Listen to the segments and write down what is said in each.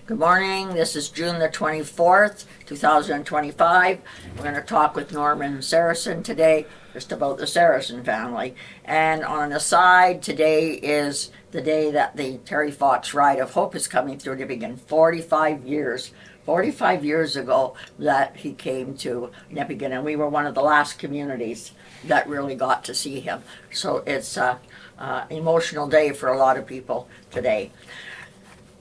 Good morning. This is June the 24th, 2025. We're going to talk with Norman Sarrasin today just about the Sarrasin family. And on the side, today is the day that the Terry Fox Ride of Hope is coming through Nipigon. 45 years ago that he came to Nipigon, and we were one of the last communities that really got to see him. So it's an emotional day for a lot of people today.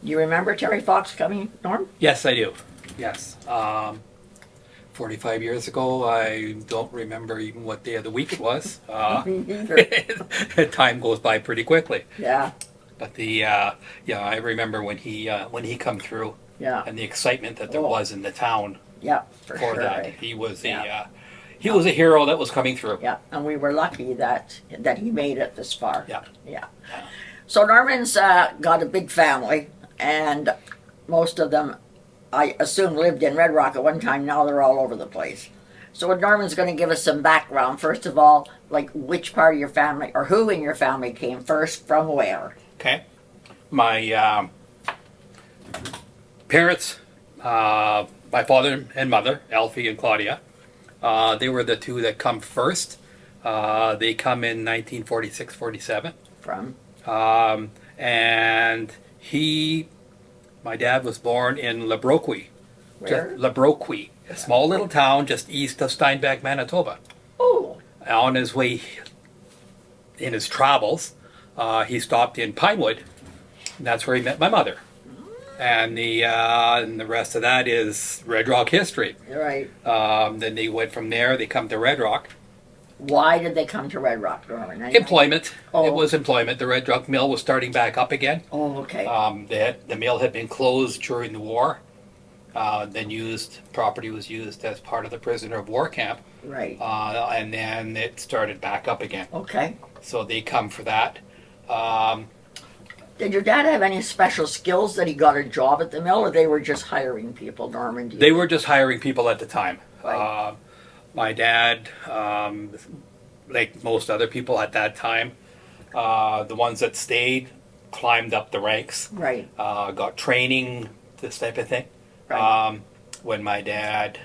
You remember Terry Fox coming, Norm? Yes, I do. Yes. 45 years ago, I don't remember even what day of the week it was. Time goes by pretty quickly. Yeah. But I remember when he come through. Yeah. And the excitement that there was in the town. Yeah, for for sure. that. He was a hero that was coming through. Yeah, and we were lucky that he made it this far. Yeah. Yeah. So Norman's got a big family, and most of them, I assume, lived in Red Rock at one time. Now they're all over the place. So Norman's going to give us some background. First of all, like which part of your family, or who in your family came first, from where? Okay. My parents, my father and mother, Alfie and Claudia, they were the two that come first. They come in 1946-47. From? And my dad was born in Labroquie. Where? Labroquie, a small little town just east of Steinbach, Manitoba. Oh. On his way, in his travels, he stopped in Pinewood. And that's where he met my mother. And the rest of that is Red Rock history. Right. Then they went from there. They come to Red Rock. Why did they come to Red Rock, Norman? Employment. Oh. It was employment. The Red Rock mill was starting back up again. Oh, okay. The mill had been closed during the war. Property was used as part of the prisoner of war camp. Right. And then it started back up again. Okay. So they come for that. Did your dad have any special skills that he got a job at the mill, or they were just hiring people, Norman? They were just hiring people at the time. Right. My dad, like most other people at that time, the ones that stayed climbed up the ranks. Right. Got training, this type of thing. Right. When my dad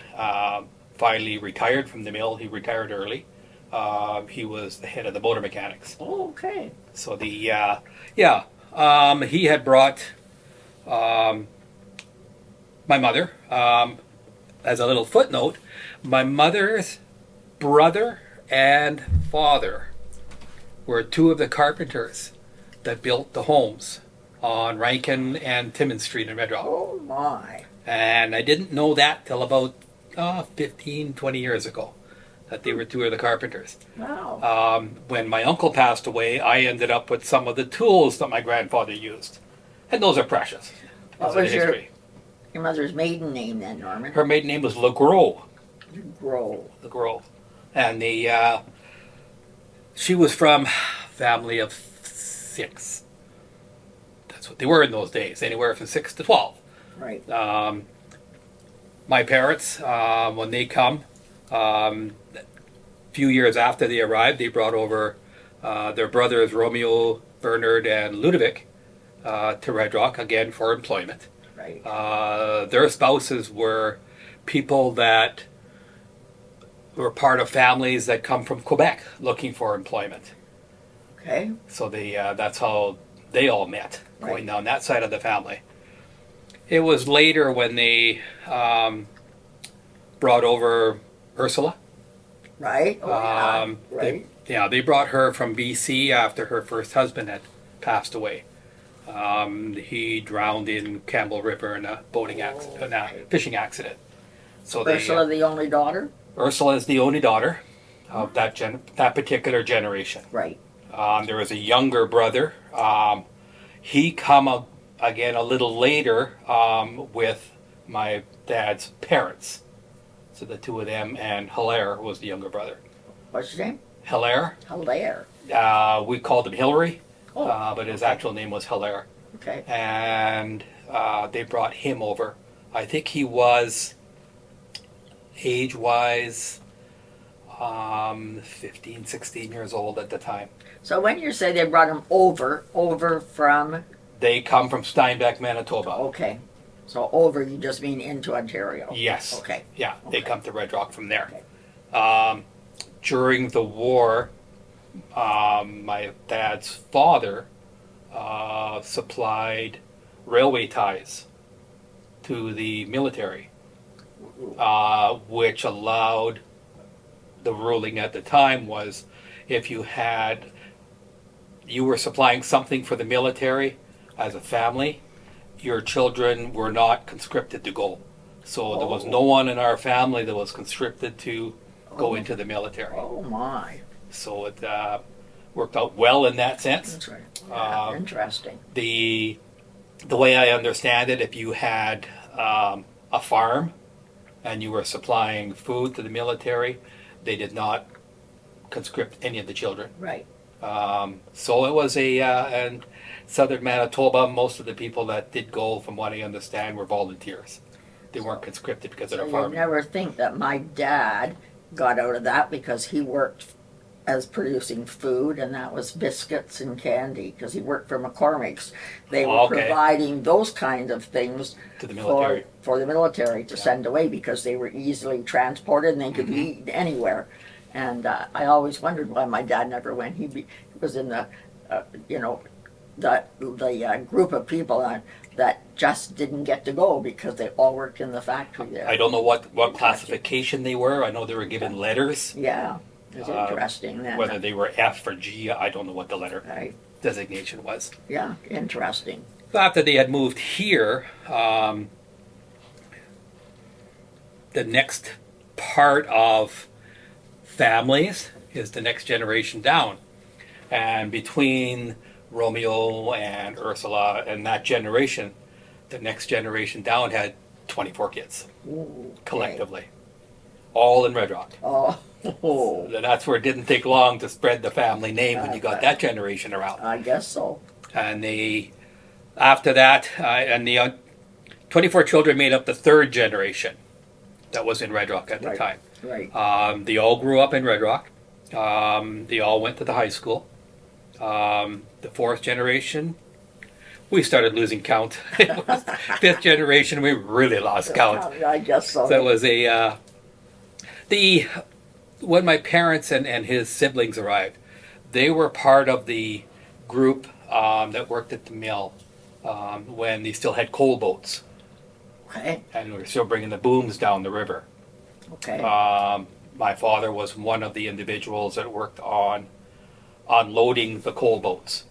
finally retired from the mill, he retired early. He was the head of the motor mechanics. Oh, okay. So he had brought my mother. As a little footnote, my mother's brother and father were two of the carpenters that built the homes on Rankin and Timmins Street in Red Rock. Oh, my. And I didn't know that till about 15, 20 years ago, that they were two of the carpenters. Wow. When my uncle passed away, I ended up with some of the tools that my grandfather used. And those are precious. What was your mother's maiden name then, Norman? Her maiden name was LeGros. LeGros. And she was from a family of 6. That's what they were in those days, anywhere from 6 to 12. Right. My parents, when they come, a few years after they arrived, they brought over their brothers Romeo, Bernard, and Ludovic to Red Rock, again for employment. Right. Their spouses were people that were part of families that come from Quebec looking for employment. Okay. So that's how they all met, going Right. down that side of the family. It was later when they brought over Ursula. Right. Oh, yeah. Right. They brought her from BC after her first husband had passed away. He drowned in Campbell River in a fishing accident. So Ursula, the only daughter? Ursula is the only daughter of that particular generation. Right. There was a younger brother. He come again a little later with my dad's parents. So the two of them, and Hilaire was the younger brother. What's his name? Hilaire. Hilaire. We called him Hillary, but his okay. actual name was Hilaire. Okay. And they brought him over. I think he was age-wise 15, 16 years old at the time. So when you say they brought him over from... They come from Steinbach, Manitoba. Okay. So over, you just mean into Ontario? Yes. Okay. Yeah, they Okay. come to Red Rock from there. Okay. During the war, my dad's father supplied railway ties to the military, which allowed, the ruling at the time was, if you were supplying something for the military as a family, your children were not conscripted to go. So there was no one in our family that was conscripted to go into the military. Oh my. So it worked out well in that sense. That's right. Yeah, interesting. The way I understand it, if you had a farm and you were supplying food to the military, they did not conscript any of the children. Right. So it was and southern Manitoba, most of the people that did go, from what I understand, were volunteers. They weren't conscripted because of So their you farming. never think that my dad got out of that because he worked as producing food, and that was biscuits and candy, because he worked for McCormick's. They were Okay. providing those kinds of things To the military. for the military to Yeah. send away, because they were easily transported and they could be eaten anywhere. And I always wondered why my dad never went. He was in the, the group of people that just didn't get to go because they all worked in the factory there. I don't know what classification they were. I know they were given letters. Yeah, it's interesting then. Whether they were F or G, I don't know what the letter Right. designation was. Yeah, interesting. So after they had moved here, the next part of families is the next generation down. And between Romeo and Ursula and that generation, the next generation down had 24 kids Ooh, okay. collectively, all in Red Rock. Oh, And that's where it didn't take long to spread the family name when you got that generation around. I guess so. And after that, and the 24 children made up the third generation that was in Red Rock at the Right. time. Right. They all grew up in Red Rock. They all went to the high school. The fourth generation, we started losing count. It was fifth generation, we really lost count. I guess so. So it was when my parents and his siblings arrived, they were part of the group that worked at the mill when they still had coal boats, Okay. and we were still bringing the booms down the river. Okay. My father was one of the individuals that worked on unloading the coal boats.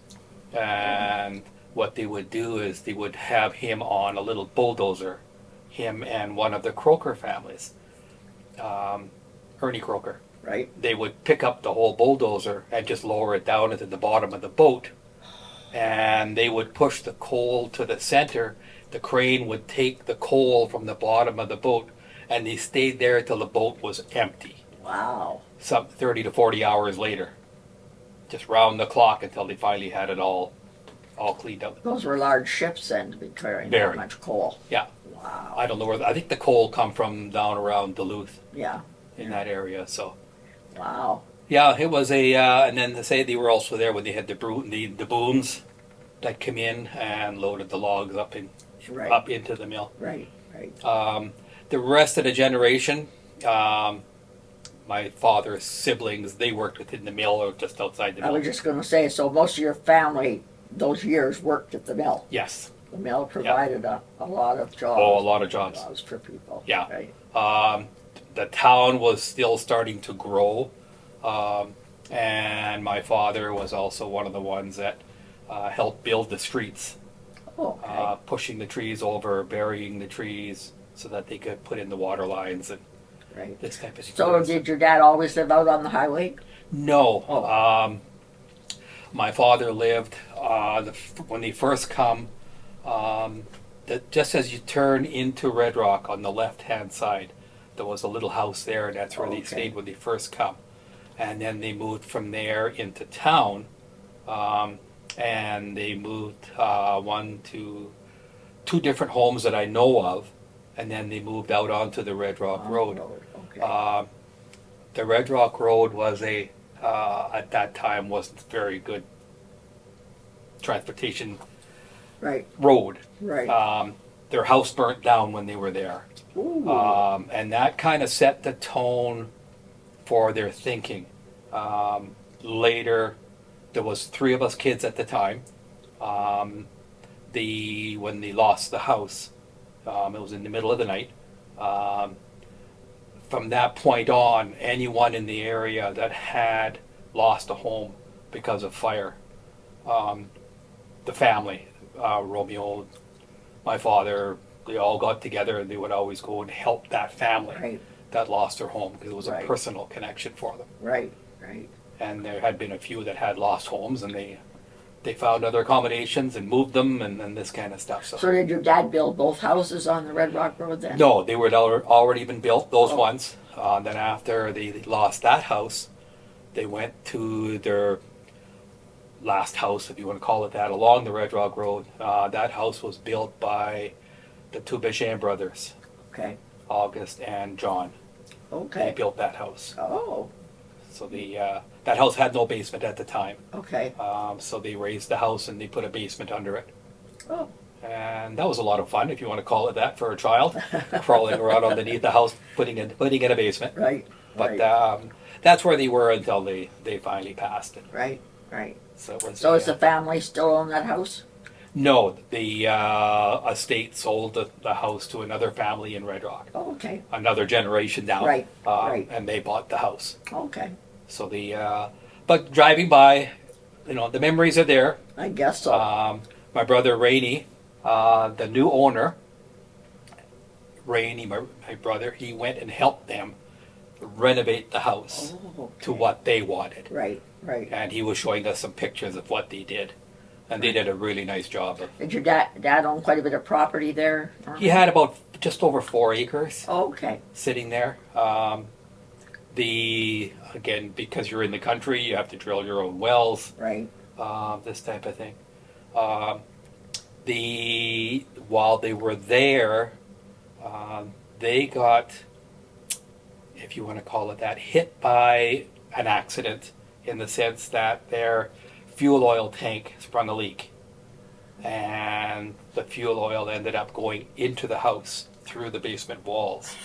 And what they would do is they would have him on a little bulldozer, him and one of the Croker families, Ernie Croker. Right. They would pick up the whole bulldozer and just lower it down into the bottom of the boat. And they would push the coal to the center. The crane would take the coal from the bottom of the boat, and they stayed there till the boat was empty. Wow. Some 30 to 40 hours later. Just round the clock until they finally had it all cleaned up. Those were large ships then to be carrying Very. that much coal. Yeah. Wow. I don't know where, I think the coal come from down around Duluth Yeah. in that area, so. Wow. Yeah, it was and then to say they were also there when they had the booms that come in and loaded the logs up Right. up into the mill. Right. Right. The rest of the generation, my father's siblings, they worked within the mill or just outside the I mill. was just going to say, so most of your family those years worked at the mill. Yes. The mill provided a lot of jobs. Oh, a lot of jobs. For people. Yeah. Right. The town was still starting to grow, and my father was also one of the ones that helped build the streets, Oh, okay. pushing the trees over, burying the trees so that they could put in the water lines and Right. this type of So thing. did your dad always live out on the highway? No. Oh. My father lived when he first come. Just as you turn into Red Rock on the left-hand side, there was a little house there, and that's where they Okay. stayed when they first come. And then they moved from there into town, and they moved two different homes that I know of, and then they moved out onto the Red Rock Road. Okay. The Red Rock Road was at that time wasn't very good transportation Right. road. Right. their house burnt down when they were there. Ooh. And that kind of set the tone for their thinking. Later, there was 3 of us kids at the time. When they lost the house, it was in the middle of the night. From that point on, anyone in the area that had lost a home because of fire, the family, Romeo, my father, they all got together and they would always go and help that family Right. that lost their home because it was a Right. personal connection for them. Right. Right. And there had been a few that had lost homes, and they found other accommodations and moved them and this kind of stuff. So did your dad build both houses on the Red Rock Road then? No, they were already been built, those Oh. ones. Then after they lost that house, they went to their last house, if you want to call it that, along the Red Rock Road. That house was built by the 2 Béchamp brothers, Okay. August and John. They Okay. built that house. Oh. So that house had no basement at the time. Okay. So they raised the house and they put a basement under it. Oh. And that was a lot of fun, if you want to call it that, for a child, crawling around underneath the house, putting in a basement. Right. But Right. that's where they were until they finally passed. And Right. Right. so it was, So is the family still on that house? no, the estate sold the house to another family in Red Rock, Oh, okay. another generation down. Right, right. And they bought the house. Okay. So but driving by, the memories are there. I guess so. My brother Rainey, the new owner, Rainey, my brother, he went and helped them renovate the house Oh, okay. to what they wanted. Right. Right. And he was showing us some pictures of what they did. And they did a really nice job. Did your dad own quite a bit of property there? He had about just over 4 acres Oh, okay. sitting there. Again, because you're in the country, you have to drill your own wells, Right. this type of thing. While they were there, they got, if you want to call it that, hit by an accident in the sense that their fuel oil tank sprung a leak. And the fuel oil ended up going into the house through the basement walls.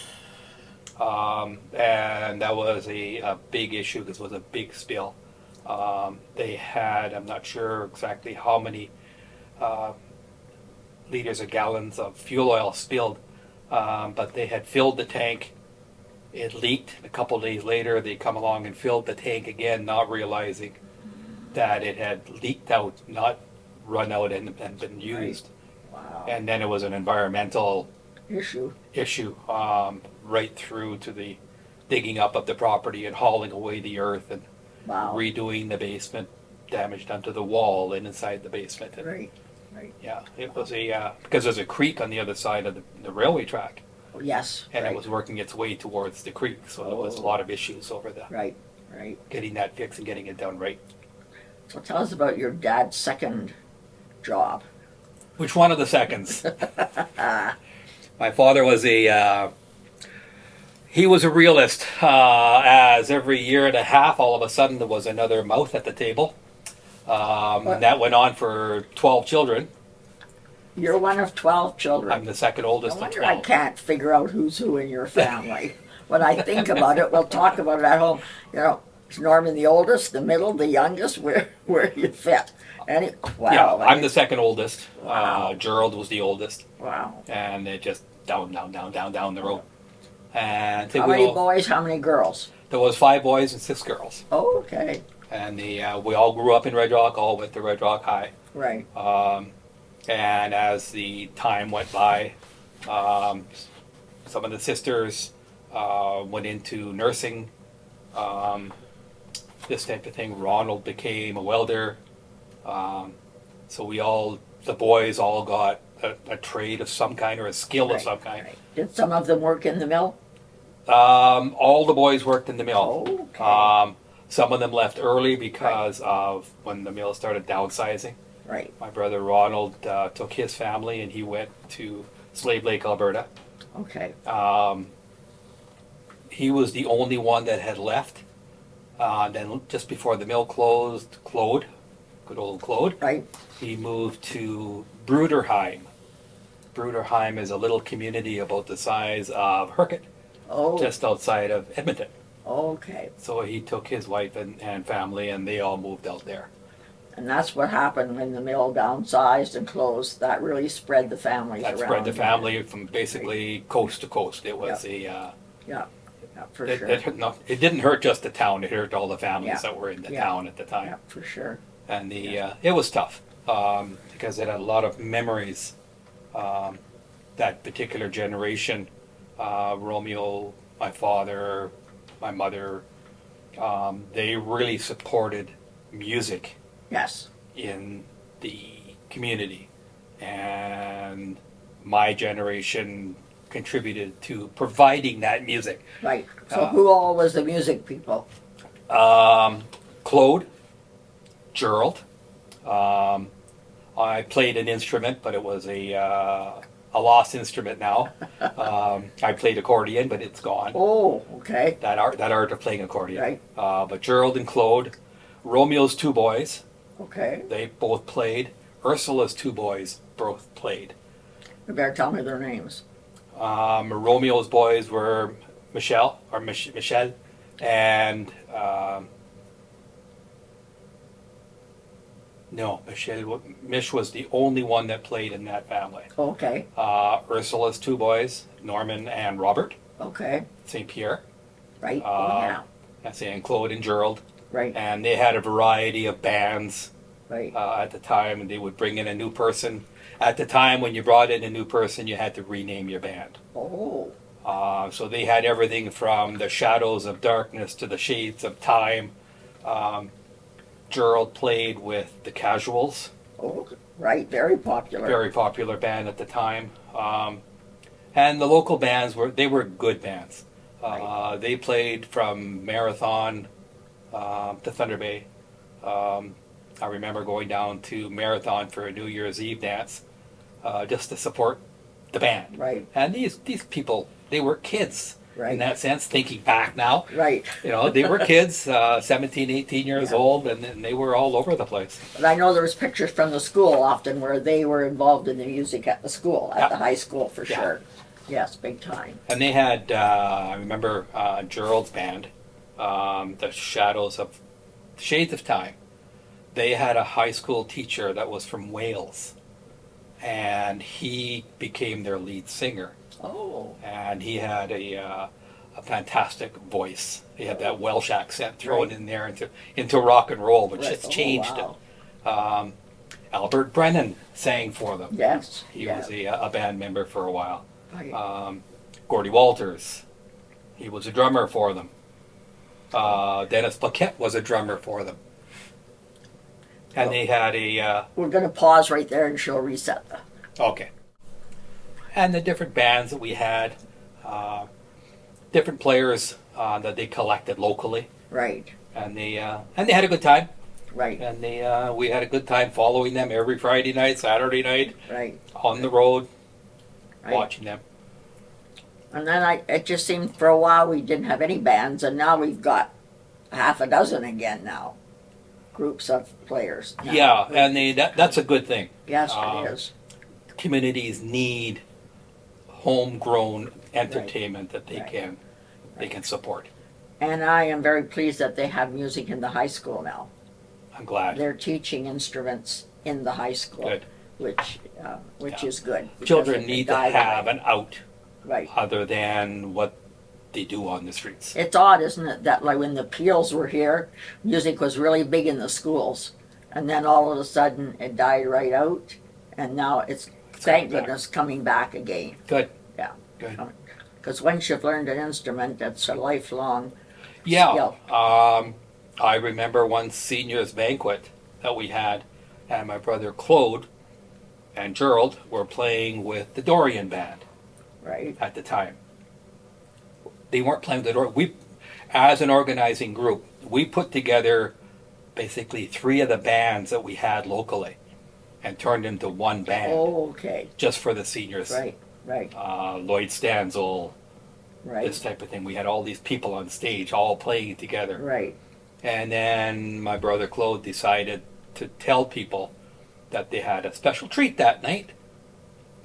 And that was a big issue because it was a big spill. They had, I'm not sure exactly how many liters or gallons of fuel oil spilled, but they had filled the tank. It leaked. A couple days later, they come along and filled the tank again, not realizing that it had leaked out, not run out and been used. Wow. And then it was an environmental Issue. issue right through to the digging up of the property and hauling away the earth and Wow. redoing the basement, damage done to the wall and inside the basement. And Right. Right. yeah, it was because there's a creek on the other side of the railway track, Oh, yes. and right. it was working its way towards the creek, so there was a Oh. lot of issues over Right. Right. getting that fixed and getting it done right. So tell us about your dad's second job. Which one of the seconds? My father was he was a realist, as every year and a half, all of a sudden there was another mouth at the table. And that went on for 12 children. You're one of 12 children. I'm the second oldest I of wonder I 12. can't figure out who's who in your family. When I think about it, we'll talk about it at home. Is Norman the oldest, the middle, the youngest? Where do you fit? Wow. Yeah, I'm the second oldest. Wow. Gerald was the oldest. Wow. And it just down the road. And How many boys, how many girls? there was 5 boys and 6 girls. Oh, okay. And we all grew up in Red Rock, all went to Red Rock High. Right. And as the time went by, some of the sisters went into nursing, this type of thing. Ronald became a welder. So the boys all got a trade of some kind or a skill of Right, some kind. right. Did some of them work in the mill? All the boys worked in the mill. Oh, okay. Some of them left early because of when the mill started downsizing. Right. My brother Ronald took his family and he went to Slave Lake, Alberta. Okay. He was the only one that had left. Then just before the mill closed, Claude, good old Claude, Right. he moved to Bruderheim. Bruderheim is a little community about the size of Hercot, Oh, just outside of Edmonton. okay. So he took his wife and family, and they all moved out there. And that's what happened when the mill downsized and closed. That really spread the families That around. spread the family from basically coast to coast. It was Yeah, yeah, for it, sure. it didn't hurt just the town; it hurt all the families Yeah. that were in the Yeah. town at the time. Yeah, for sure. And it was tough because it had a lot of memories. That particular generation, Romeo, my father, my mother, they really supported music Yes, in the community, and my generation contributed to providing that music. right. So Uh, who all was the music people? Claude, Gerald. I played an instrument, but it was a lost instrument now. I played accordion, but it's gone. Oh, okay. That art of playing accordion. Right. But Gerald and Claude, Romeo's two boys, Okay. they both played. Ursula's two boys both played. You better tell me their names. Romeo's boys were Michelle and no, Mish was the only one that played in that family. Okay. Ursula's two boys, Norman and Robert Okay. St. Pierre. Right. Uh, That's and Claude and Gerald. Right. And they had a variety of bands Right. at the time, and they would bring in a new person. At the time, when you brought in a new person, you had to rename your band. Oh. So they had everything from the Shadows of Darkness to the Shades of Time. Gerald played with the Casuals, Oh. Right. Very popular. very popular band at the time. And the local bands were good bands. Right. They played from Marathon to Thunder Bay. I remember going down to Marathon for a New Year's Eve dance just to support the band. Right. And these people, they were kids Right. in that sense, thinking back now. Right. You know, they were kids, 17, 18 years Yeah. old, and they were all over the place. But I know there was pictures from the school often where they were involved in the music at the school, at Yeah. the high school for Yeah. sure. Yes, big time. And they had, I remember Gerald's band, the Shades of Time. They had a high school teacher that was from Wales, and he became their lead singer. Oh. And he had a fantastic voice. He had that Welsh accent thrown Right. in there into rock and roll, which Right. just Oh, changed wow. it. Albert Brennan sang for them. Yes. He yeah. was a band member for a while. Right. Gordy Walters, he was a drummer for them. Dennis Paquette was a drummer for them. And they had We're going to pause right there and she'll reset the. okay. And the different bands that we had, different players that they collected locally, Right. and they had a good time. Right. And we had a good time following them every Friday night, Saturday night, Right. on the road, Right. watching them. And then it just seemed for a while we didn't have any bands, and now we've got half a dozen again now. Groups of players. now. Yeah, and that's a good thing. Yes, um, it is. Communities need homegrown entertainment that they Right. can support. And I am very pleased that they have music in the high school now. I'm glad. They're teaching instruments in the high school, Good. which Yeah. is good. because Children it need to died have away. an out Right. other than what they do on the streets. It's odd, isn't it, that like when the Peels were here, music was really big in the schools, and then all of a sudden it died right out, and now it's thank coming back. goodness coming back again. Good. Yeah. Good. Because once you've learned an instrument, that's a lifelong Yeah. skill. I remember one seniors banquet that we had, and my brother Claude and Gerald were playing with the Dorian band Right. at the time. They weren't playing with the Dorian. We, as an organizing group, we put together basically 3 of the bands that we had locally and turned into one band Oh, okay. just for the seniors. Right. Right. Lloyd Stanzel, Right. this type of thing. We had all these people on stage all playing together. Right. And then my brother Claude decided to tell people that they had a special treat that night.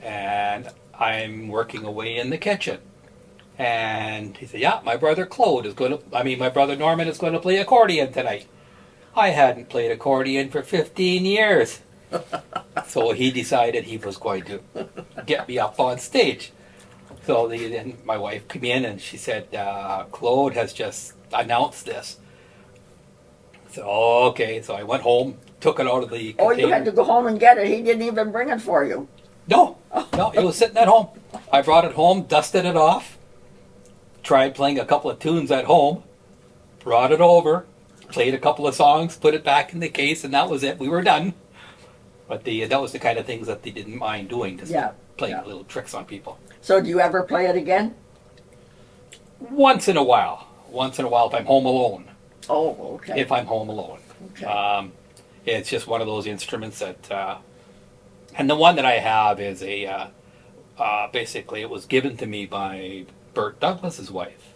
and I'm working away in the kitchen. And he said, yeah, my brother my brother Norman is going to play accordion tonight. I hadn't played accordion for 15 years. So he decided he was going to get me up on stage. So then my wife came in and she said, Claude has just announced this. So, okay, so I went home, took it out of the container. Oh, you had to go home and get it. He didn't even bring it for you. No, it was sitting at home. I brought it home, dusted it off, tried playing a couple of tunes at home, brought it over, played a couple of songs, put it back in the case, and that was it. We were done. But that was the kind of things that they didn't mind doing, just playing little tricks on people. So do you ever play it again? Once in a while if I'm home alone. Oh, okay. If I'm home alone. Okay. It's just one of those instruments that, and the one that I have is basically it was given to me by Bert Douglas's wife.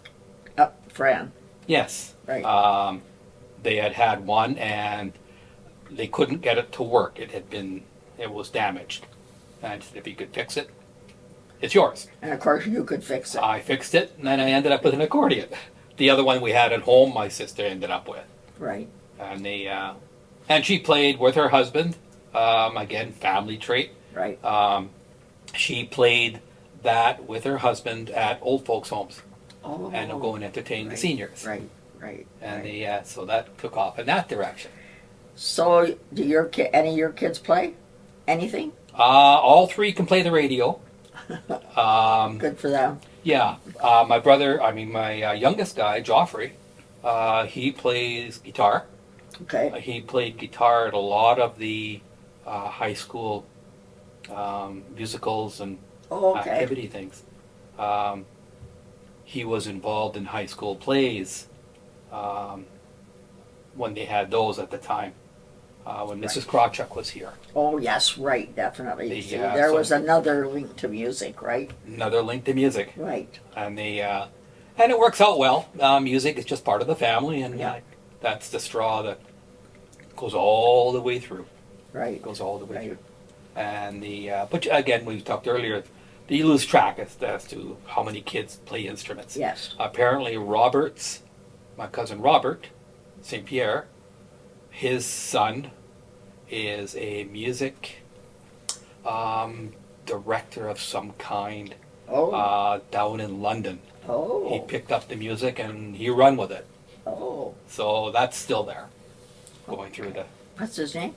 Fran. Yes. Right. They had one and they couldn't get it to work. It was damaged. And I said, if you could fix it, it's yours. And of course you could fix it. I fixed it, and then I ended up with an accordion. The other one we had at home, my sister ended up with. Right. And she played with her husband. Again, family trait. Right. She played that with her husband at old folks' homes. Oh. And go and entertain the seniors. Right. Right. And so that took off in that direction. So do any of your kids play anything? All three can play the radio. Good for them. Yeah, my youngest guy, Joffrey, he plays guitar. Okay. He played guitar at a lot of the high school musicals and activity things. He was involved in high school plays when they had those at the time. When Mrs. Krawchuk was here. Oh, yes, right, definitely. There was another link to music, right? Another link to music. Right. And it works out well. Music is just part of the family, and that's the straw that goes all the way through. Right. Goes all the way through. And but again, we talked earlier, you lose track as to how many kids play instruments. Yes. Apparently, my cousin Robert St. Pierre, his son is a music director of some kind down in London. Oh. He picked up the music and he run with it. Oh. So that's still there, going through the... What's his name?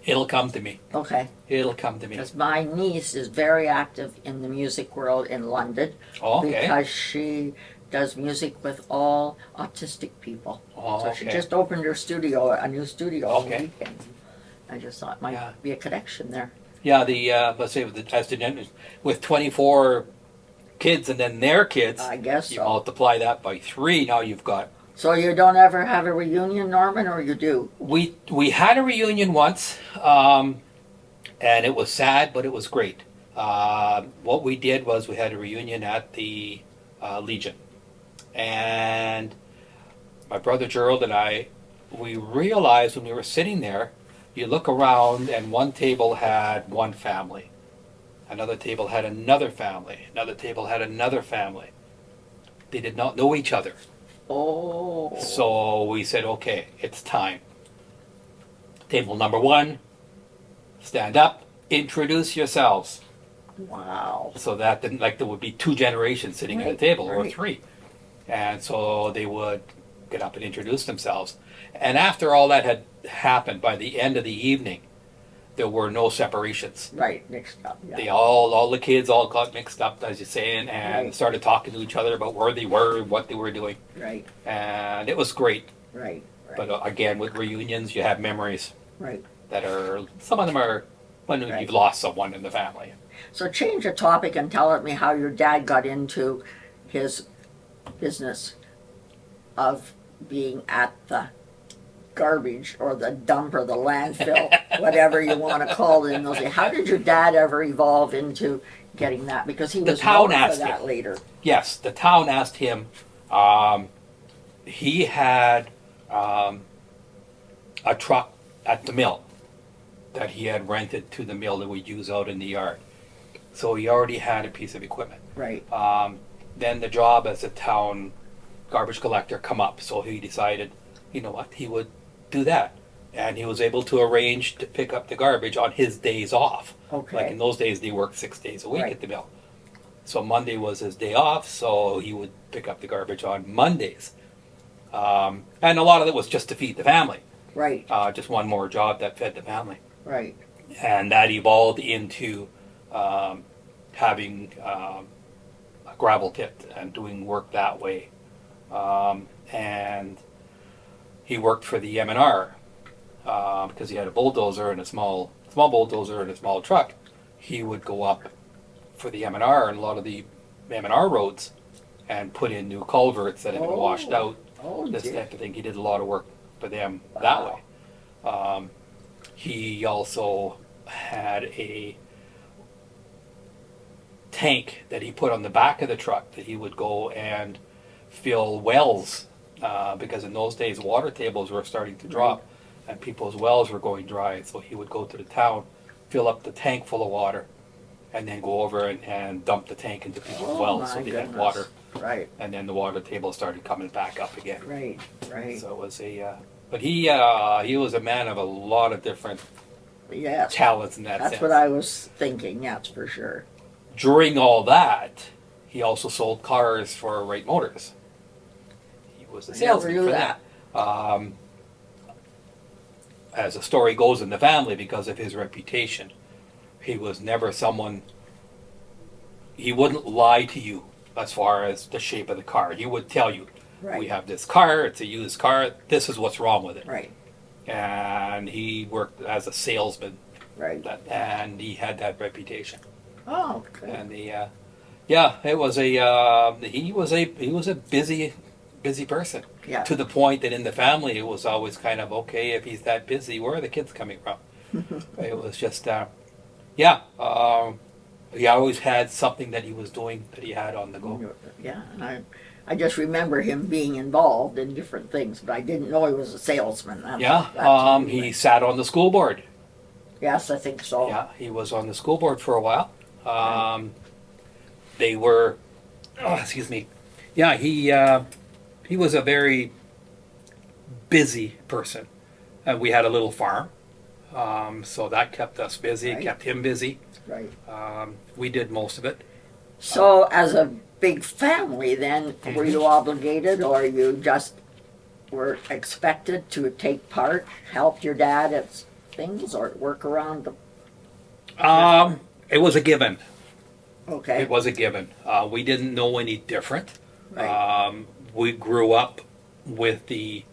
It'll come to me. Okay. It'll come to me. Because my niece is very active in the music world in London. Oh, okay. Because she does music with all autistic people. Oh, so she just opened her studio, a new studio on the weekend. I just thought it might be a connection there. Yeah, let's say with 24 kids and then their kids, I guess you so. multiply that by 3, now you've got... So you don't ever have a reunion, Norman, or you do? We had a reunion once, and it was sad, but it was great. What we did was we had a reunion at the Legion. And my brother Gerald and I, we realized when we were sitting there, you look around and one table had one family. Another table had another family. Another table had another family. They did not know each other. Oh. So we said, okay, it's time. Table number 1, stand up, introduce yourselves. Wow. So that didn't, there would be 2 generations sitting at a table, or 3. And so they would get up and introduce themselves. And after all that had happened, by the end of the evening, there were no separations. Right, mixed up. Yeah. They all the kids all got mixed up, as you're saying, and started talking to each other about where they were, what they were doing. Right. And it was great. Right. But again, with reunions, you have memories. Right. That are, some of them are when you've lost someone in the family. So change the topic and tell me how your dad got into his business of being at the garbage or the dump or the landfill, whatever you want to call it in those days. How did your dad ever evolve into getting that? Because he was known for that later. Yes, the town asked him. He had a truck at the mill, that he had rented to the mill that we'd use out in the yard. So he already had a piece of equipment. Right. Then the job as a town garbage collector come up, so he decided, you know what, he would do that. And he was able to arrange to pick up the garbage on his days off. Okay. Like in those days, they worked 6 days a week Right. at the mill. So Monday was his day off, so he would pick up the garbage on Mondays. And a lot of it was just to feed the family. Right. Just one more job that fed the family. Right. And that evolved into having a gravel pit and doing work that way. And he worked for the M&R because he had a bulldozer and a small bulldozer and a small truck. He would go up for the M&R and a lot of the M&R roads and put in new culverts that had been washed out. Oh, This dear. type of thing. He did a lot of work for them that way. He also had a tank that he put on the back of the truck that he would go and fill wells because in those days water tables were starting to drop and people's wells were going dry. So he would go to the town, fill up the tank full of water, and then go over and dump the tank into people's Oh, wells my so they goodness. had water. Right. And then the water table started coming back up again. Right. Right. So it was but he was a man of a lot of different Yes. talents in that That's sense. what I was thinking. That's for sure. During all that, he also sold cars for Wright Motors. He was a I salesman never knew for that. As the story goes in the family, because of his reputation, he was never someone. He wouldn't lie to you as far as the shape of the car. He would tell you, Right. "We have this car. It's a used car. This is what's wrong with it." Right. And he worked as a salesman, Right. and he had that reputation. Oh, good. And it was he was a busy person. Yeah. To the point that in the family it was always kind of okay if he's that busy. Where are the kids coming from? It was just he always had something that he was doing that he had on the go. Yeah, and I just remember him being involved in different things, but I didn't know he was a salesman. He sat on the school board. Yes, I think so. Yeah, he was on the school board for a while. They were, excuse me. Yeah, he was a very busy person. And we had a little farm, so that kept us busy, Right. kept him busy. Right. We did most of it. So, as a big family, then, were you obligated, or you just were expected to take part, help your dad at things, or work around the? It was a given. Okay. It was a given. We didn't know any different. Right. We grew up with the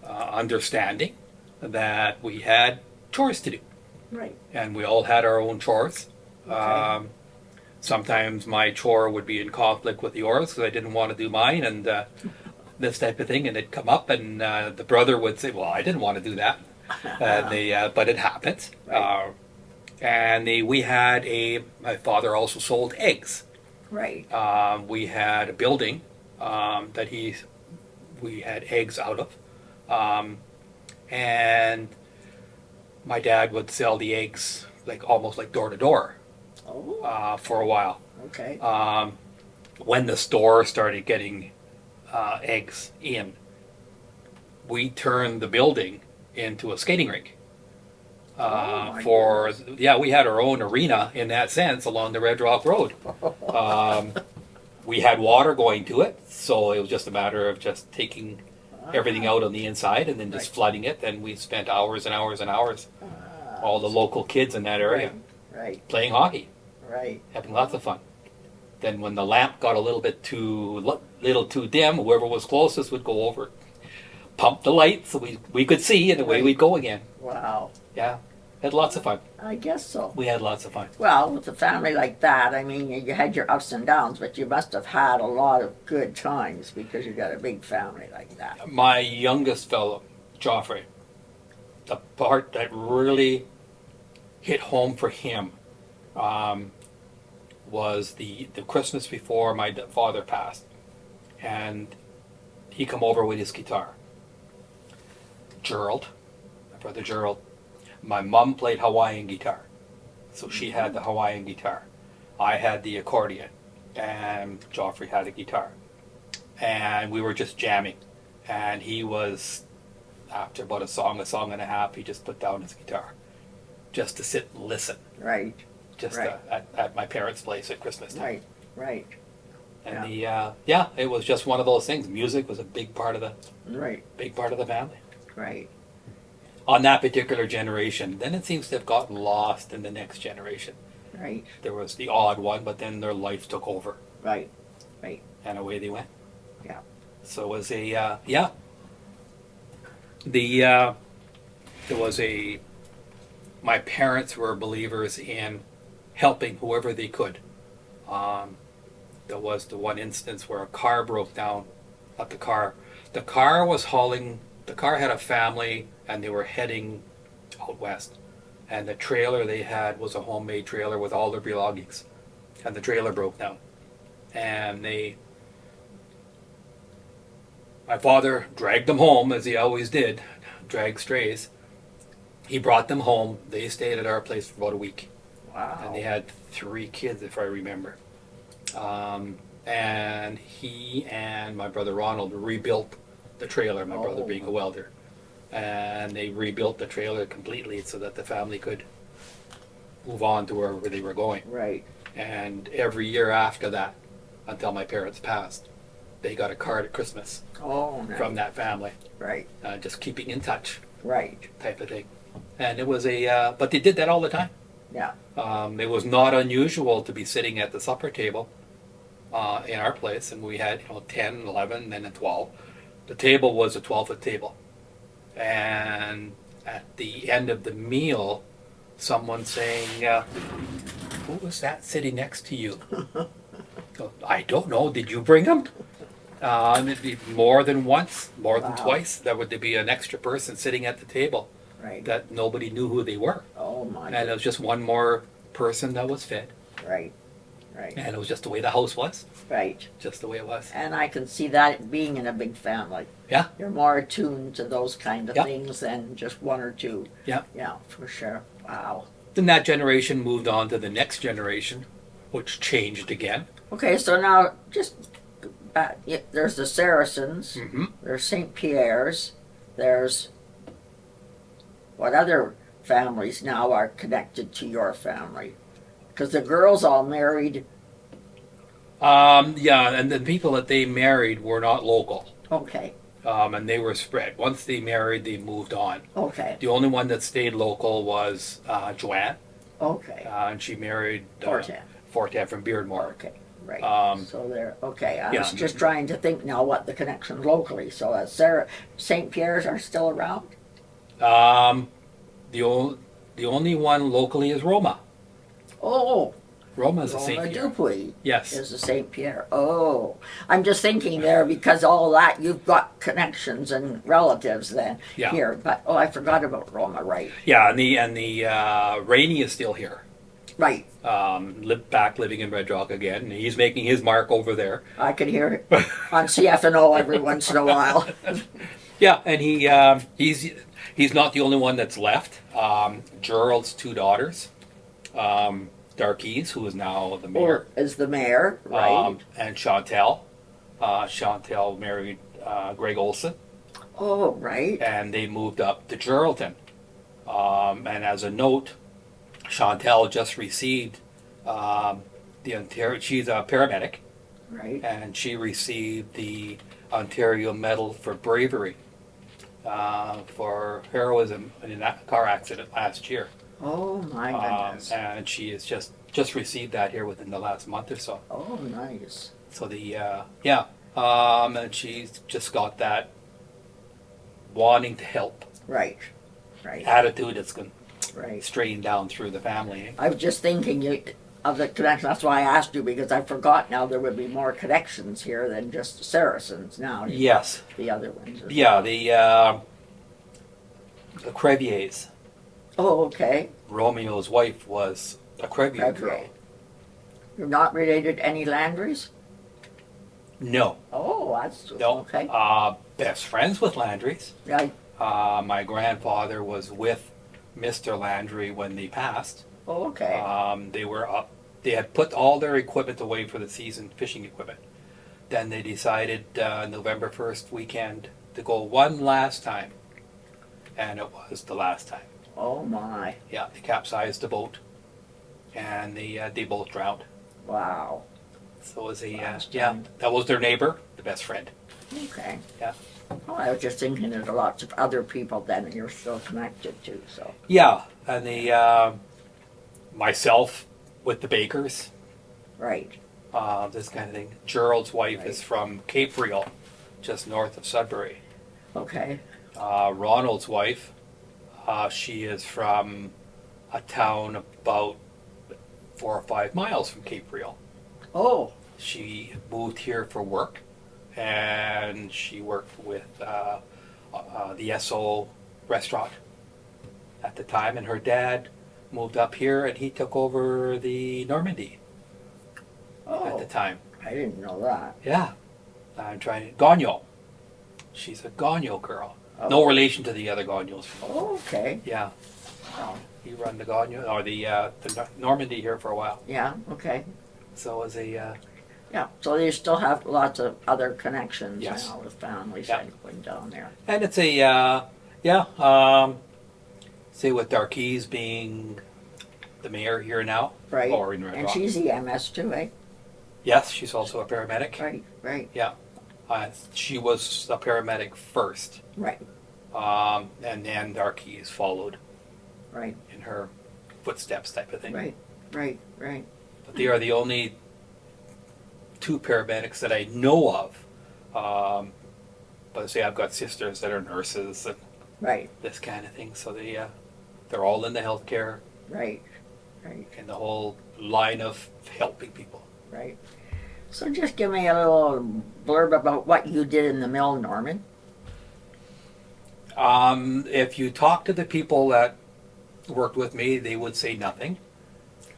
understanding that we had chores to do, Right. and we all had our own chores. Okay. Sometimes my chore would be in conflict with yours because I didn't want to do mine, and this type of thing, and it'd come up, and the brother would say, "Well, I didn't want to do that," but it happens. Right. We had my father also sold eggs. Right. We had a building that we had eggs out of, and my dad would sell the eggs almost like door to door Oh. for a while. Okay. When the store started getting eggs in, we turned the building into a skating rink. my We had our own arena in that sense along the Red Rock Road. We had water going to it, so it was just a matter of just taking everything out on the inside and then just Right. flooding it. And we spent hours and hours and hours, all the local kids in that area, Right. playing hockey, Right. having lots of fun. Then when the lamp got a little bit too dim, whoever was closest would go over, pump the light so we could see, and away Right. we'd go again. Wow. Yeah, had lots of fun. I guess so. We had lots of fun. Well, with a family like that, I mean, you had your ups and downs, but you must have had a lot of good times because you got a big family like that. My youngest fellow, Joffrey, the part that really hit home for him was the Christmas before my father passed, and he come over with his guitar. Gerald, my brother Gerald, My mom played Hawaiian guitar, so she had the Hawaiian guitar. I had the accordion, and Joffrey had a guitar. And we were just jamming. And he was, after about a song and a half, he just put down his guitar just to sit and listen. Right. Just Right. at my parents' place at Christmas time. Right. Right. And it was just one of those things. Music was a big part of the Right. family. Right. On that particular generation, then it seems to have gotten lost in the next generation. Right. There was the odd one, but then their life took over, Right. Right. and away they went. Yeah. So it was there was a. My parents were believers in helping whoever they could. There was the one instance where a car broke down. Not the car. The car was hauling. The car had a family, and they were heading out west. And the trailer they had was a homemade trailer with all their belongings. And the trailer broke down. And my father dragged them home, as he always did, drag strays. He brought them home. They stayed at our place for about a week. Wow. And they had 3 kids, if I remember. And he and my brother Ronald rebuilt the trailer, my brother being a welder. And they rebuilt the trailer completely so that the family could move on to wherever they were going. Right. And every year after that, until my parents passed, they got a card at Christmas Oh, nice. from that family. Right. Just keeping in touch Right. type of thing. And it was but they did that all the time. Yeah. It was not unusual to be sitting at the supper table in our place, and we had 10, 11, and then 12. The table was a 12-foot table. And at the end of the meal, someone saying, who was that sitting next to you? Oh, I don't know. Did you bring them? It'd be more than once, more than Wow. twice. There would be an extra person sitting at the table Right. that nobody knew who they were. Oh my. And it was just one more person that was fed. Right. Right. And it was just the way the house was. Right. Just the way it was. And I can see that being in a big family. Yeah. You're more attuned to those kind of Yeah. things than just one or two. Yeah. Yeah, for sure. Wow. Then that generation moved on to the next generation, which changed again. Okay, so now just there's the Saracens, Mm-hmm. there's St. Pierre's, there's what other families now are connected to your family? Because the girls all married. And the people that they married were not local. Okay, And they were spread. Once they married, they moved on. okay, The only one that stayed local was Joanne, okay. and she married Fortan from Beardmore. Okay, right. Um, So they're okay. I yeah. was just trying to think now what the connection locally. So St. Pierre's are still around. The only one locally is Roma. Oh, Roma's a Roma St. Pierre. Dupuy Yes. is a St. Pierre. Oh, I'm just thinking there because all that you've got connections and relatives then Yeah. here. But I forgot about Roma. Right, Yeah, and the Rainey is still here. right. Living in Red Rock again. And he's making his mark over there. I can hear it on CFNO every once in a while. Yeah, and he's not the only one that's left. Gerald's 2 daughters, Darkese, who is now the mayor, Or is the mayor right? and Chantel. Chantel married Greg Olson, Oh, right. and they moved up to Geraldton. And as a note, Chantel just received the Ontario. She's a paramedic, Right. and she received the Ontario Medal for Bravery for heroism in that car accident last year. Oh my goodness. And she has just received that here within the last month or so. Oh, nice. So and she's just got that wanting to help Right. Right. attitude that's going Right. straying down through the family. I was just thinking of the connection. That's why I asked you because I forgot now there would be more connections here than just Saracens now. Yes. The other ones. Yeah, the Creviers. Oh, okay. Romeo's wife was a Crevier girl. Crevier. You're not related to any Landrys? No. Oh, that's No. okay. Best friends with Landry's. Right. My grandfather was with Mr. Landry when they passed. Oh, okay. They were up. They had put all their equipment away for the season, fishing equipment. Then they decided November 1st weekend to go one last time, and it was the last time. Oh my. Yeah, they capsized the boat, and they both drowned. Wow. So it was Last yeah, time. that was their neighbor, the best friend. Okay. Yeah. Well, I was just thinking there's lots of other people then you're still connected to, so. Yeah, and myself with the Bakers, Right. this kind of thing. Gerald's wife Right. is from Cape Real, just north of Sudbury. Okay. Ronald's wife, she is from a town about 4 or 5 miles from Cape Real. Oh, She moved here for work, and she worked with the SO restaurant at the time, and her dad moved up here, and he took over the Normandy at the oh, time. I didn't know that. Yeah, I'm trying to Gagnon. She's a Gagnon girl. Oh. No relation to the other Gagnons. Oh, okay. Yeah, Oh, he run the Gagnon or the Normandy here for a while. yeah, okay. So it was Yeah, so you still have lots of other connections Yes. now with families Yeah. going down there. and it's say with Darkeys being the mayor here now, Right. or in Red And Rock. she's EMS too, eh? Yes, she's also a paramedic. Right, right, Yeah, she was a paramedic first, right, and then Darkeys followed right, in her footsteps, type of thing. right, right, right. But they are the only 2 paramedics that I know of. But say I've got sisters that are nurses and Right, this kind of thing, so they're all in the healthcare right, right, and the whole line of helping people. right. So just give me a little blurb about what you did in the mill, Norman. If you talk to the people that worked with me, they would say nothing,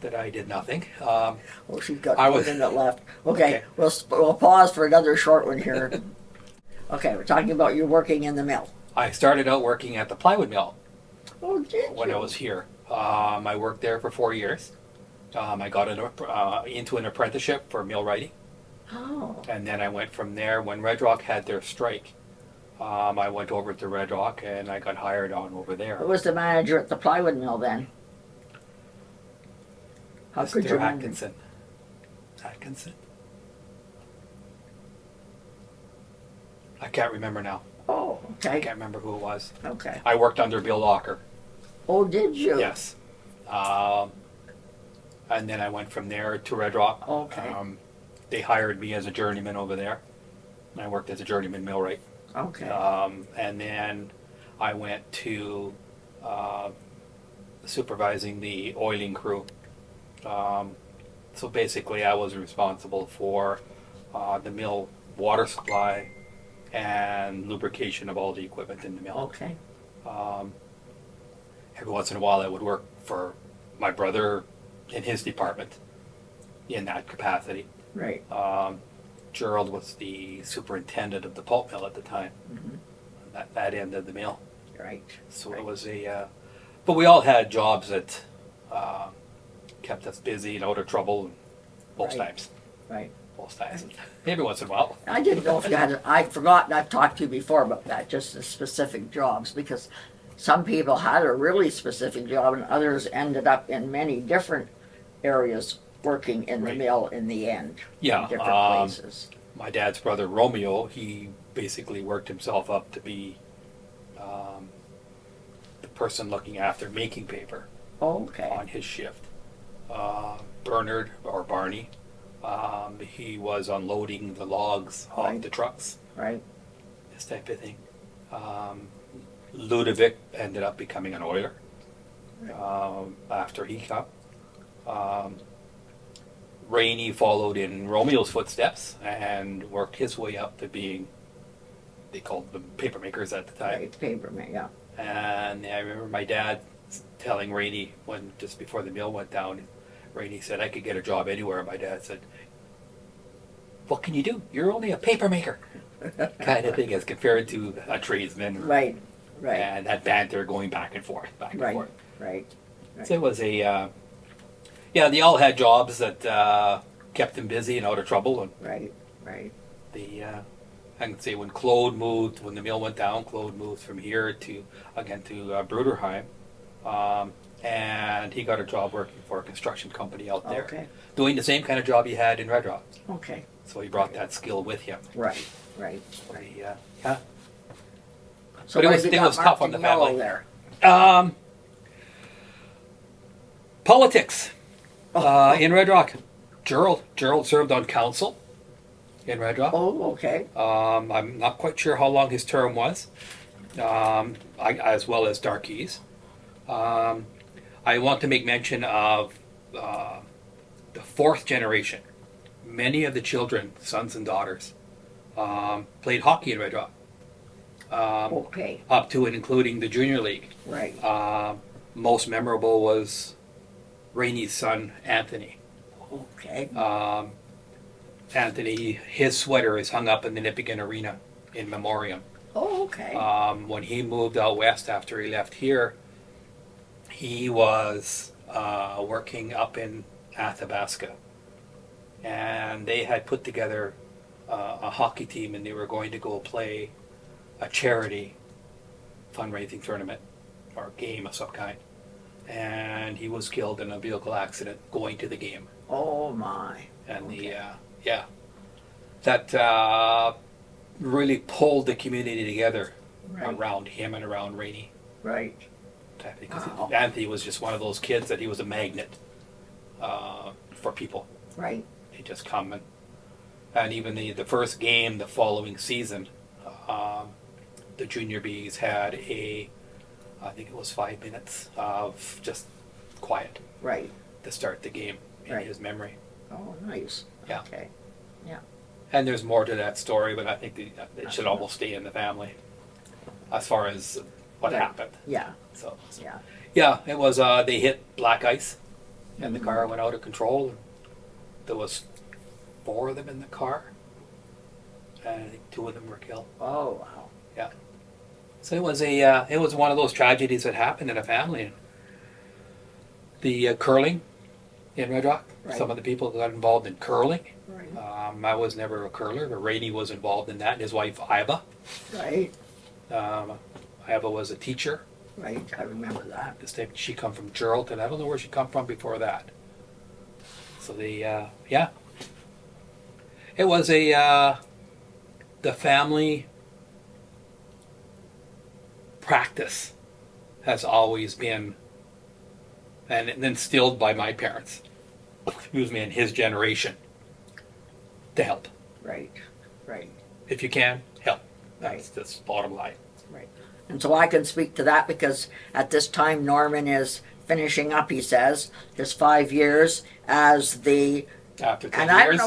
that I did nothing. Oh, she's got I 1 was- minute left. Okay, Okay. we'll pause for another short one here. Okay, we're talking about you working in the mill. I started out working at the plywood mill Oh, did when you? I was here. I worked there for 4 years. I got into an apprenticeship for millwrighting, Oh, and then I went from there. When Red Rock had their strike, I went over to Red Rock and I got hired on over there. who was the manager at the plywood mill then? How could you Mr. remember? Atkinson? I can't remember now. Oh, I okay, can't remember who it was. okay. I worked under Bill Locker. Oh, did you? Yes. And then I went from there to Red Rock. Okay. They hired me as a journeyman over there. And I worked as a journeyman millwright. Okay. And then I went to supervising the oiling crew. So basically, I was responsible for the mill water supply and lubrication of all the equipment in the mill. Okay. Every once in a while, I would work for my brother in his department in that capacity. Right. Gerald was the superintendent of the pulp mill at the time, Mhm. that end of the mill. Right. So Right. it was but we all had jobs that kept us busy and out of trouble most Right. times. Right. Most times. Every once in a while. I didn't know if you had. I'd forgotten. I've talked to you before about that. Just the specific jobs, because some people had a really specific job, and others ended up in many different areas working in the Right. mill in the end. Yeah, In different places. My dad's brother Romeo, he basically worked himself up to be the person looking after making paper Okay. on his shift. Bernard or Barney, he was unloading the logs off Right. the trucks, Right. this type of thing. Ludovic ended up becoming an oiler after he got. Rainey followed in Romeo's footsteps and worked his way up to being, they called them paper makers at the time. Right. Paper man. Yeah. And I remember my dad telling Rainey when just before the mill went down, Rainey said I could get a job anywhere. My dad said, "What can you do? You're only a paper maker," kind of thing, as compared to a tradesman. Right. Right. And that banter going back and forth, Right. forth. Right. So it was yeah, they all had jobs that kept them busy and out of trouble. And Right. Right. the, I can say when Claude moved, when the mill went down, Claude moved from here to, again, to Bruderheim. And he got a job working for a construction company out there, Okay. doing the same kind of job he had in Red Rock. Okay. So he brought that skill with him. Right. Right. The, yeah. So But it what was- have you it got was tough marked on in the yellow family. there? Politics in Red Rock. Gerald served on council in Red Rock. Oh, okay. I'm not quite sure how long his term was, as well as Darkies. I want to make mention of the fourth generation. Many of the children, sons and daughters, played hockey in Red Rock, Okay. up to and including the junior league. Right. Most memorable was Rainey's son, Anthony. Okay. Anthony, his sweater is hung up in the Nipigon Arena in memoriam. Oh, okay. When he moved out west after he left here, he was working up in Athabasca. And they had put together a hockey team, and they were going to go play a charity fundraising tournament or game of some kind. And he was killed in a vehicle accident going to the game. Oh my. And Okay. that really pulled the community together Right. around him and around Rainey. Right. Because Wow. Anthony was just one of those kids that he was a magnet for people. Right. He just come and even the first game the following season, the junior bees had I think it was 5 minutes of just quiet Right. to start the game in Right. his memory. Oh, nice. Yeah. Okay. And there's more to that story, but I think it should almost stay in the family as far as what Right. happened. Yeah. So Yeah. yeah, it was. They hit black ice, and the car went out of control. There was 4 of them in the car, and I think 2 of them were killed. Oh, wow. So it was one of those tragedies that happened in a family. The curling in Red Rock. Right. Some of the people got involved in curling. Right. I was never a curler, but Rainey was involved in that, and his wife Iva. Right. Iva was a teacher. Right. I remember that. She come from Geraldton. I don't know where she come from before that. So it was the family practice has always been, and instilled by my parents, excuse me, in his generation, to help. Right. Right. If you can, help. Right. That's the bottom line. Right. And so I can speak to that because at this time Norman is finishing up, he says, his 5 years as the After 10 and years.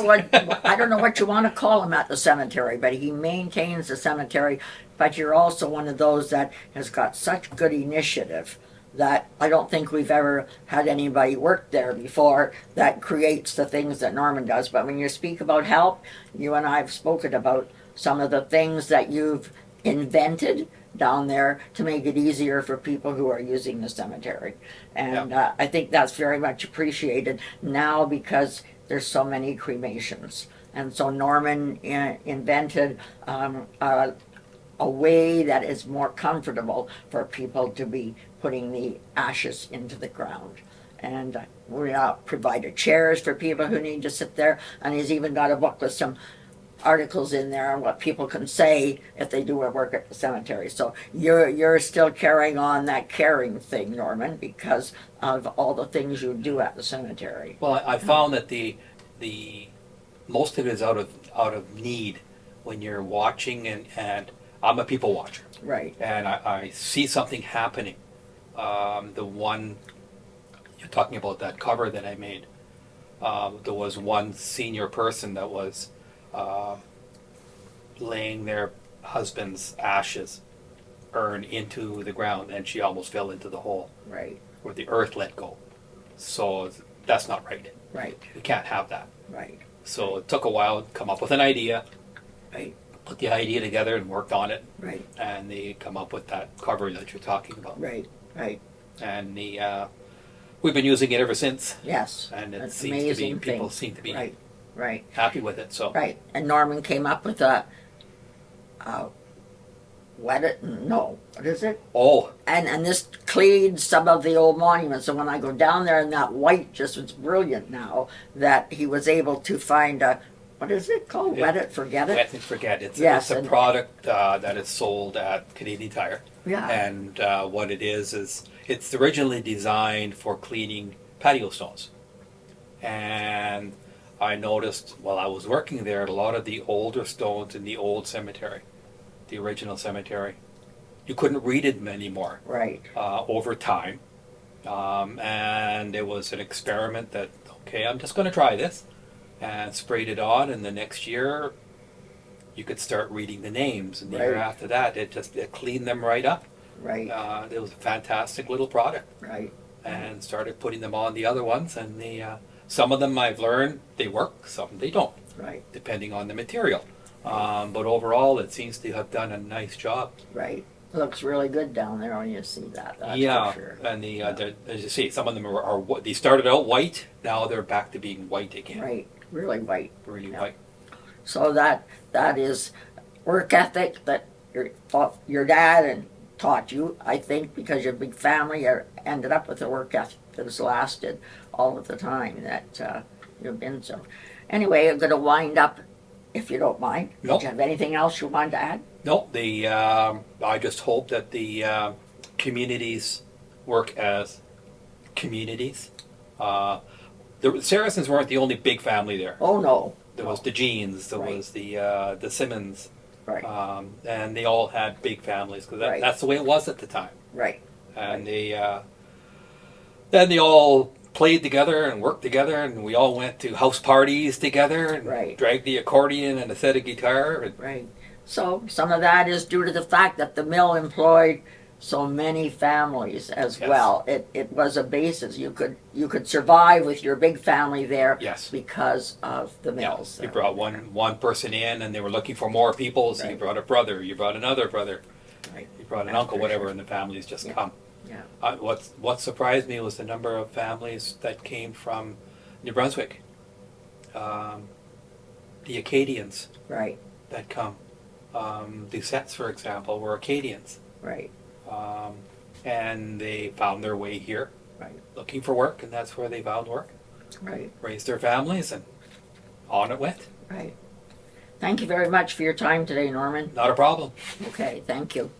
I don't know what you want to call him at the cemetery, but he maintains the cemetery. But you're also one of those that has got such good initiative that I don't think we've ever had anybody work there before that creates the things that Norman does. But when you speak about help, you and I have spoken about some of the things that you've invented down there to make it easier for people who are using the cemetery. And I think that's very much appreciated now because there's so many cremations. And so Norman invented a way that is more comfortable for people to be putting the ashes into the ground. And we provided chairs for people who need to sit there. And he's even got a book with some articles in there on what people can say if they do work at the cemetery. So you're still carrying on that caring thing, Norman, because of all the things you do at the cemetery. Well, I found that the most of it is out of need when you're watching, and I'm a people watcher, Right. and I see something happening. The one you're talking about, that cover that I made, there was one senior person that was laying their husband's ashes urn into the ground, and she almost fell into the hole Right. where the earth let go. So that's not right. Right. You can't have that. Right. So it took a while to come up with an idea, Right. put the idea together and worked on it, Right. and they come up with that cover that you're talking about. Right. Right. And we've been using it ever since, Yes. and it That's seems to be amazing people thing. seem to be Right. Right. happy with it. So Right. And Norman came up with a wet it. No, what is it? oh And this cleaned some of the old monuments. And when I go down there, and that white just was brilliant now that he was able to find a, what is it called? Yeah. Wet it, forget it. Wet and forget. Yes, It's a and- product that is sold at Canadian Tire. Yeah. And what it is it's originally designed for cleaning patio stones. And I noticed while I was working there, a lot of the older stones in the old cemetery, the original cemetery, you couldn't read them anymore Right. over time. And it was an experiment that, okay, I'm just going to try this, and sprayed it on, and the next year you could start reading the names, and the year Right. after that it cleaned them right up. Right. It was a fantastic little product, Right. and started putting them on the other ones, and some of them I've learned they work, some they don't, Right. depending on the material. But overall, it seems to have done a nice job. Right. Looks really good down there when you see that. That's Yeah, for sure. and as you see, some of them are they started out white, now they're back to being white again, Right. Really white. really Yeah. white. So that is work ethic that your dad and taught you, I think, because your big family ended up with a work ethic that has lasted all of the time that you've been. So anyway, I'm going to wind up, if you don't mind. No. Do you have anything else you want to add? No, I just hope that the communities work as communities. The Saracens weren't the only big family there. Oh, no. There was the Jeans, there Right. was the Simmons, Right. and they all had big families because Right. that's the way it was at the time. Right. And then they all played together and worked together, and we all went to house parties together and Right. dragged the accordion and a set of guitar. And Right. So some of that is due to the fact that the mill employed so many families as Yes. well. It was a basis. You could survive with your big family there Yes. because of the yeah, mills. you brought one person in, and they were looking for more people, so you Right. brought a brother, you brought another brother, Right. you brought an That's uncle, for whatever, sure. and the families just Yeah. come. Yeah. What surprised me was the number of families that came from New Brunswick. The Acadians Right. that come. Doucettes, for example, were Acadians. Right. And they found their way here Right. looking for work, and that's where they found work. Right. Raised their families, and on it went. Right. Thank you very much for your time today, Norman. Not a problem. Okay. Thank you.